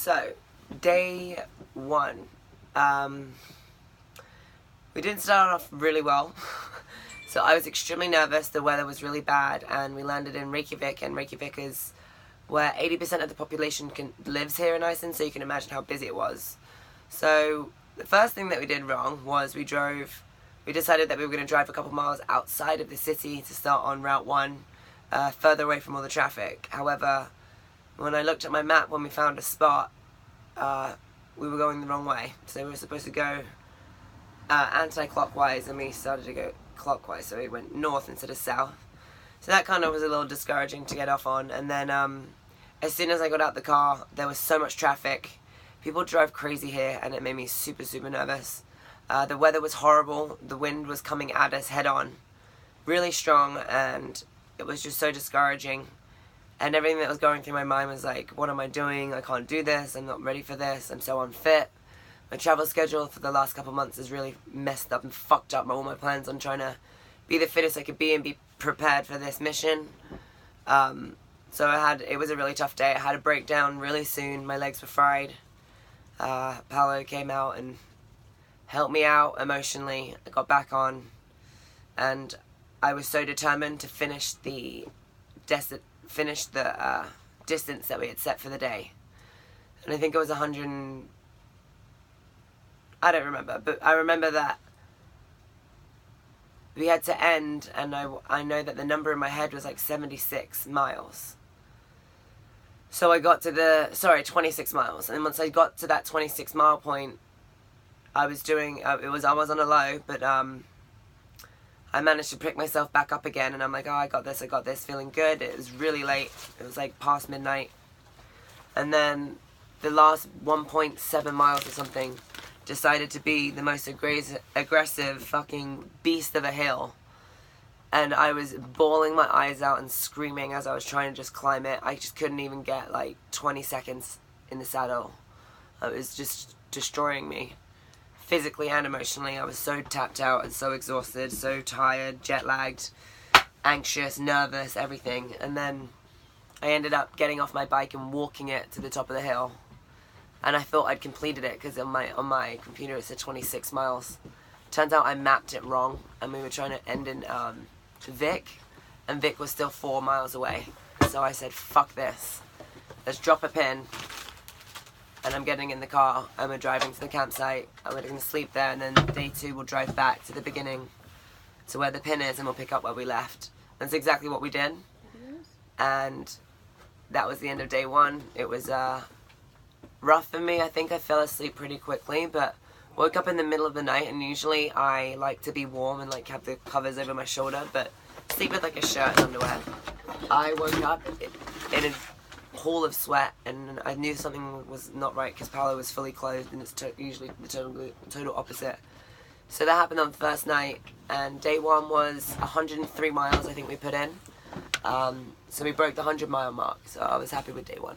So, day one. We didn't start off really well. So I was extremely nervous. The weather was really bad, and we landed in Reykjavik, and Reykjavik is where 80% of the population lives here in Iceland, so you can imagine how busy it was. So the first thing that we did wrong was we decided that we were going to drive a couple miles outside of the city to start on Route 1, further away from all the traffic. However, when I looked at my map when we found a spot, we were going the wrong way. So we were supposed to go anti-clockwise, and we started to go clockwise, so we went north instead of south. So that kind of was a little discouraging to get off on. And then as soon as I got out the car, there was so much traffic. People drive crazy here, and it made me super, super nervous. The weather was horrible. The wind was coming at us head on, really strong, and it was just so discouraging. And everything that was going through my mind was like, what am I doing? I can't do this. I'm not ready for this. I'm so unfit. My travel schedule for the last couple months is really messed up and fucked up all my plans on trying to be the fittest I could be and be prepared for this mission. So it was a really tough day. I had a breakdown really soon. My legs were fried. Paolo came out and helped me out emotionally. I got back on, and I was so determined to finish the distance that we had set for the day. And I think it was 100. I don't remember, but I remember that we had to end, and I know that the number in my head was like 76 miles. So I got to 26 miles. And once I got to that 26 mile point, I was I was on a low, but I managed to pick myself back up again, and I'm like, oh, I got this, feeling good. It was really late. It was like past midnight. And then the last 1.7 miles or something decided to be the most aggressive fucking beast of a hill. And I was bawling my eyes out and screaming as I was trying to just climb it. I just couldn't even get like 20 seconds in the saddle. It was just destroying me. Physically and emotionally, I was so tapped out and so exhausted, so tired, jet-lagged, anxious, nervous, everything. And then I ended up getting off my bike and walking it to the top of the hill. And I thought I'd completed it because on my computer it said 26 miles. Turns out I mapped it wrong, and we were trying to end in Vik, and Vik was still 4 miles away. So I said, fuck this. Let's drop a pin. And I'm getting in the car, and we're driving to the campsite, and we're going to sleep there, and then day 2 we'll drive back to the beginning, to where the pin is, and we'll pick up where we left. That's exactly what we did. And that was the end of day 1. It was rough for me. I think I fell asleep pretty quickly, but woke up in the middle of the night, and usually I like to be warm and like have the covers over my shoulder, but sleep with like a shirt and underwear. I woke up in a pool of sweat, and I knew something was not right because Paolo was fully clothed, and it's usually the total opposite. So that happened on the first night, and day 1 was 103 miles I think we put in. So we broke the 100 mile mark, so I was happy with day 1.